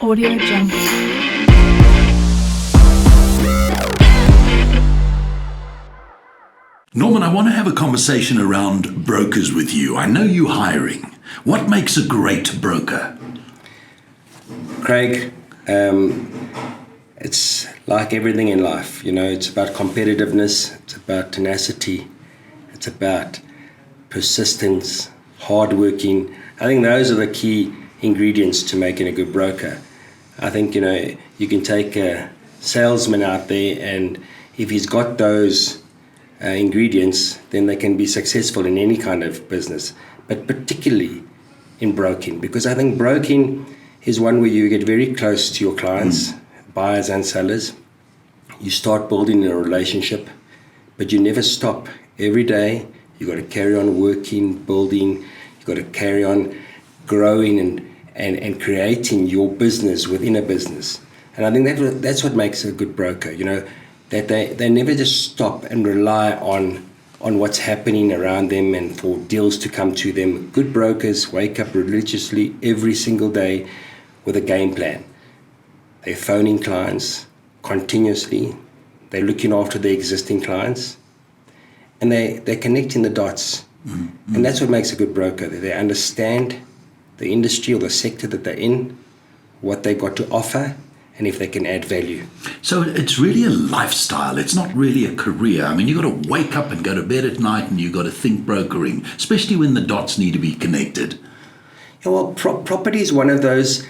Audio Jungle. Norman, I want to have a conversation around brokers with you. I know you're hiring. What makes a great broker? Craig, it's like everything in life. It's about competitiveness, it's about tenacity, it's about persistence, hardworking. I think those are the key ingredients to making a good broker. I think, you can take a salesman out there, and if he's got those ingredients, then they can be successful in any kind of business, but particularly in broking, because I think broking is one where you get very close to your clients, buyers and sellers. You start building a relationship, but you never stop. Every day, you got to carry on working, building. You got to carry on growing and creating your business within a business. And I think that's what makes a good broker, that they never just stop and rely on what's happening around them and for deals to come to them. Good brokers wake up religiously every single day with a game plan. They're phoning clients continuously. They're looking after their existing clients. And they're connecting the dots. Mm-hmm. And that's what makes a good broker. They understand the industry or the sector that they're in, what they've got to offer, and if they can add value. So it's really a lifestyle. It's not really a career. I mean, you've got to wake up and go to bed at night, and you've got to think brokering, especially when the dots need to be connected. Yeah, well, property is one of those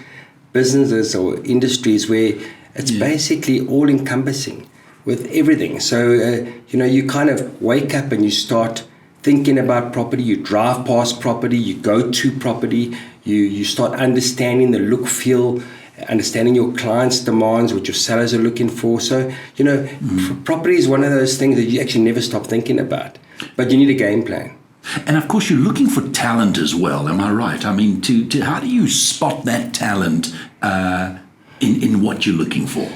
businesses or industries where it's basically all-encompassing with everything. So, you kind of wake up and you start thinking about property. You drive past property. You go to property. You start understanding the look, feel, understanding your clients' demands, what your sellers are looking for. So, property is one of those things that you actually never stop thinking about. But you need a game plan. And of course, you're looking for talent as well. Am I right? I mean, to how do you spot that talent in what you're looking for?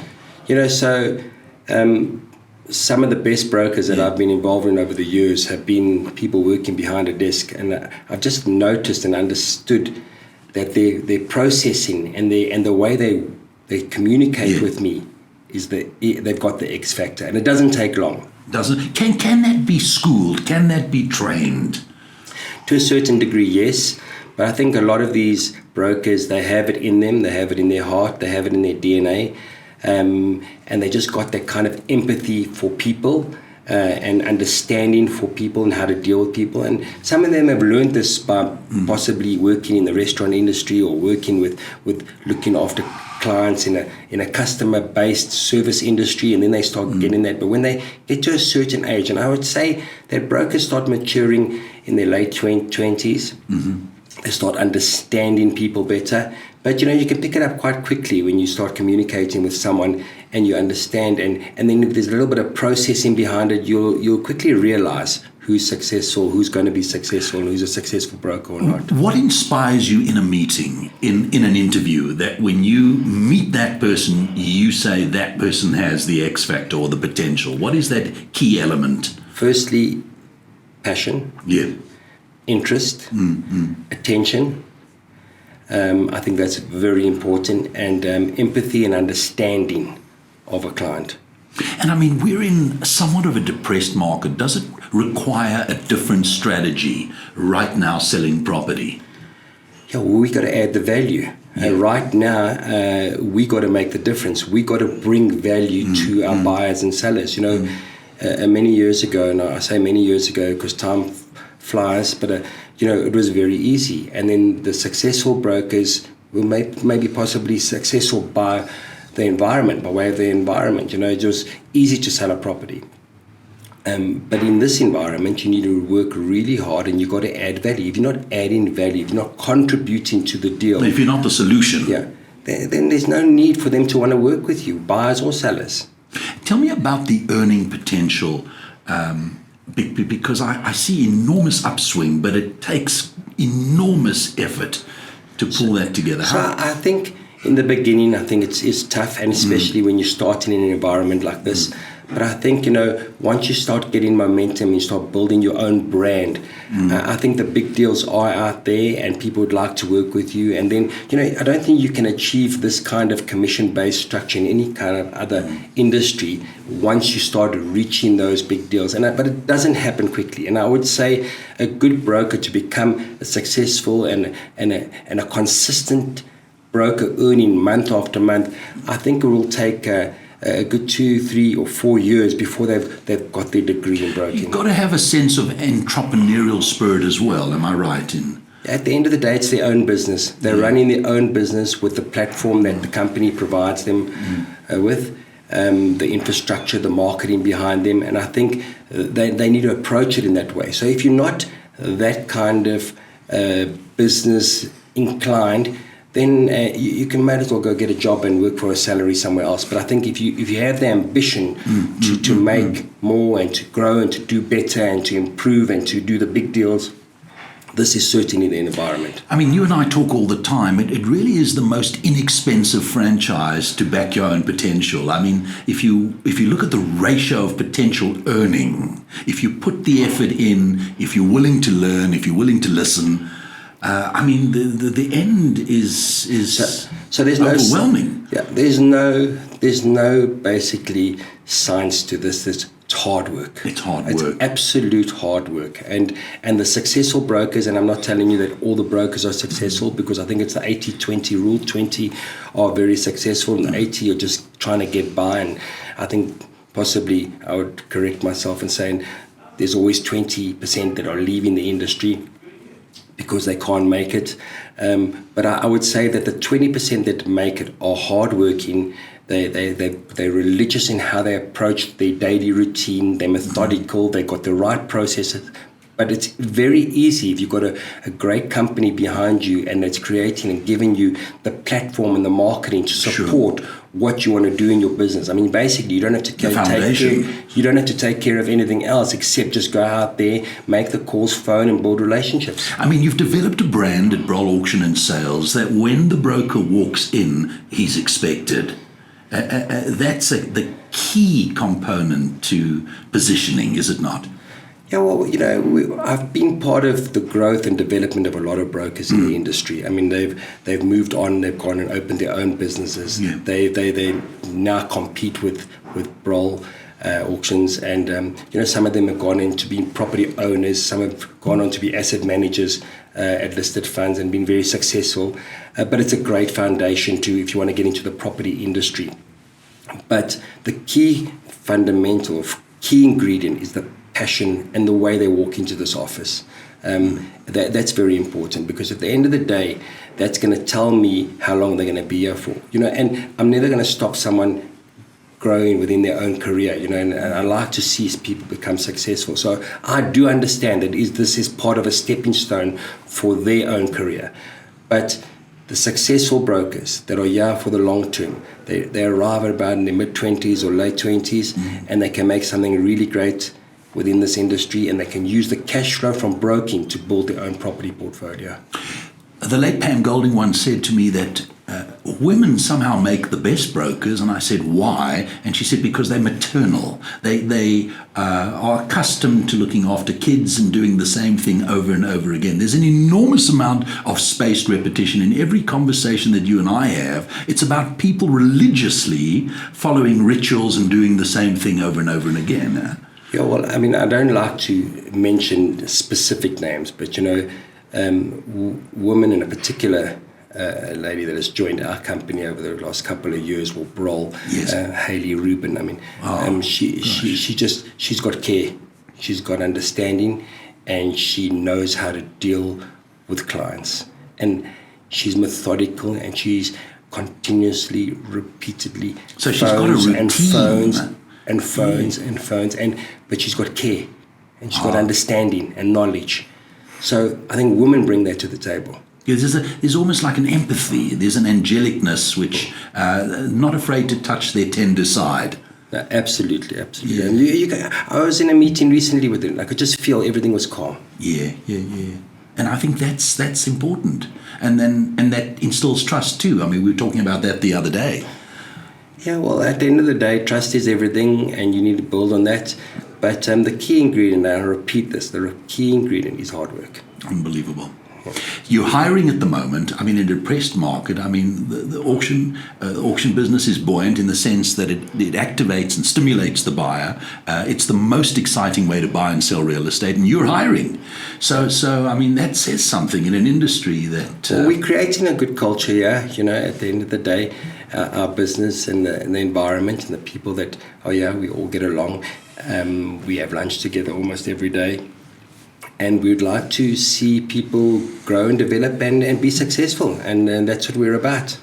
Some of the best brokers that I've been involved in over the years have been people working behind a desk, and I've just noticed and understood that their processing and the way they communicate with me is they've got the X factor, and it doesn't take long. Can that be schooled? Can that be trained? To a certain degree, yes. But I think a lot of these brokers, they have it in them, they have it in their heart, they have it in their DNA, and they just got that kind of empathy for people and understanding for people and how to deal with people. And some of them have learned this by possibly working in the restaurant industry or working with looking after clients in a customer-based service industry, and then they start getting that. But when they get to a certain age, and I would say that brokers start maturing in their late 20s, they start understanding people better. But you can pick it up quite quickly when you start communicating with someone and you understand, and then if there's a little bit of processing behind it, you'll quickly realize who's successful, who's going to be successful, and who's a successful broker or not. What inspires you in a meeting, in an interview, that when you meet that person, you say that person has the X factor or the potential? What is that key element? Firstly, passion. Yeah. Interest. Attention. I think that's very important, and empathy and understanding of a client. And I mean, we're in somewhat of a depressed market. Does it require a different strategy right now selling property? Yeah, well, we got to add the value. Right now, we got to make the difference. We got to bring value to our buyers and sellers. Many years ago, and I say many years ago because time flies, but it was very easy. And then the successful brokers were maybe possibly successful by way of the environment. It was easy to sell a property. But in this environment, you need to work really hard, and you've got to add value. If you're not adding value, if you're not contributing to the deal, if you're not the solution, then there's no need for them to want to work with you, buyers or sellers. Tell me about the earning potential, because I see enormous upswing, but it takes enormous effort to pull that together. So I think in the beginning, I think it's tough, and especially when you're starting in an environment like this. But I think, once you start getting momentum, you start building your own brand, I think the big deals are out there and people would like to work with you. And then, I don't think you can achieve this kind of commission-based structure in any kind of other industry once you start reaching those big deals. But it doesn't happen quickly. And I would say a good broker to become a successful and a consistent broker earning month after month, I think it will take a good 2, 3, or 4 years before they've got their degree in broking. You've got to have a sense of entrepreneurial spirit as well, am I right? At the end of the day, it's their own business. They're running their own business with the platform that the company provides them with, the infrastructure, the marketing behind them, and I think they need to approach it in that way. So if you're not that kind of business inclined, then you can might as well go get a job and work for a salary somewhere else. But I think if you have the ambition to make more and to grow and to do better and to improve and to do the big deals, this is certainly the environment. I mean, you and I talk all the time. It really is the most inexpensive franchise to back your own potential. I mean, if you look at the ratio of potential earning, if you put the effort in, if you're willing to learn, if you're willing to listen, I mean, the end is so there's overwhelming. There's no basically science to this. It's hard work. It's hard work. It's absolute hard work. And the successful brokers, and I'm not telling you that all the brokers are successful, because I think it's the 80-20 rule. 20 are very successful and 80 are just trying to get by. And I think possibly I would correct myself in saying there's always 20% that are leaving the industry because they can't make it. But I would say that the 20% that make it are hardworking. They're religious in how they approach their daily routine. They're methodical. They've got the right processes. But it's very easy if you've got a great company behind you and it's creating and giving you the platform and the marketing to support what you want to do in your business. I mean, basically, you don't have to take care of anything else except just go out there, make the calls, phone, and build relationships. I mean, you've developed a brand at Broll Auction and Sales that when the broker walks in, he's expected. That's the key component to positioning, is it not? Yeah, well, I've been part of the growth and development of a lot of brokers in the industry. I mean, they've moved on, they've gone and opened their own businesses. Yeah. They now compete with Broll auctions, and some of them have gone into being property owners. Some have gone on to be asset managers at listed funds and been very successful. But it's a great foundation if you want to get into the property industry. But the key ingredient is the passion and the way they walk into this office. That's very important, because at the end of the day, that's going to tell me how long they're going to be here for. And I'm never going to stop someone growing within their own career, and I like to see people become successful. So I do understand that this is part of a stepping stone for their own career. But the successful brokers that are here for the long term, they arrive at about in their mid-20s or late 20s, and they can make something really great within this industry, and they can use the cash flow from broking to build their own property portfolio. The late Pam Golding once said to me that women somehow make the best brokers, and I said, why? And she said, because they're maternal. They are accustomed to looking after kids and doing the same thing over and over again. There's an enormous amount of spaced repetition in every conversation that you and I have. It's about people religiously following rituals and doing the same thing over and over and again. Yeah, well, I mean, I don't like to mention specific names, but, women in a particular lady that has joined our company over the last couple of years, well, Broll, yes. Hayley Rubin. I mean, she's got care, she's got understanding, and she knows how to deal with clients. And she's methodical, and she's continuously, repeatedly so she's got a routine. And phones, but she's got care, and she's got understanding and knowledge. So I think women bring that to the table. Yeah, there's almost like an empathy. There's an angelicness which not afraid to touch their tender side. No, absolutely. Yeah. I was in a meeting recently with them. I could just feel everything was calm. Yeah. And I think that's important, and that instills trust too. I mean, we were talking about that the other day. Yeah, well, at the end of the day, trust is everything, and you need to build on that. But the key ingredient, and I repeat this, the key ingredient is hard work. Unbelievable. You're hiring at the moment. I mean, in a depressed market, I mean, the auction business is buoyant in the sense that it activates and stimulates the buyer. It's the most exciting way to buy and sell real estate, and you're hiring. So I mean, that says something in an industry that... Well, we're creating a good culture here, you know, at the end of the day. Our business and the environment and the people that are here, we all get along. We have lunch together almost every day. And we would like to see people grow and develop and be successful. And that's what we're about.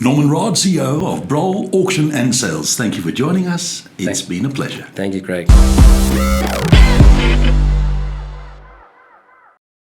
Norman Raad, CEO of Broll Auction and Sales. Thank you for joining us. It's been a pleasure. Thank you, Craig.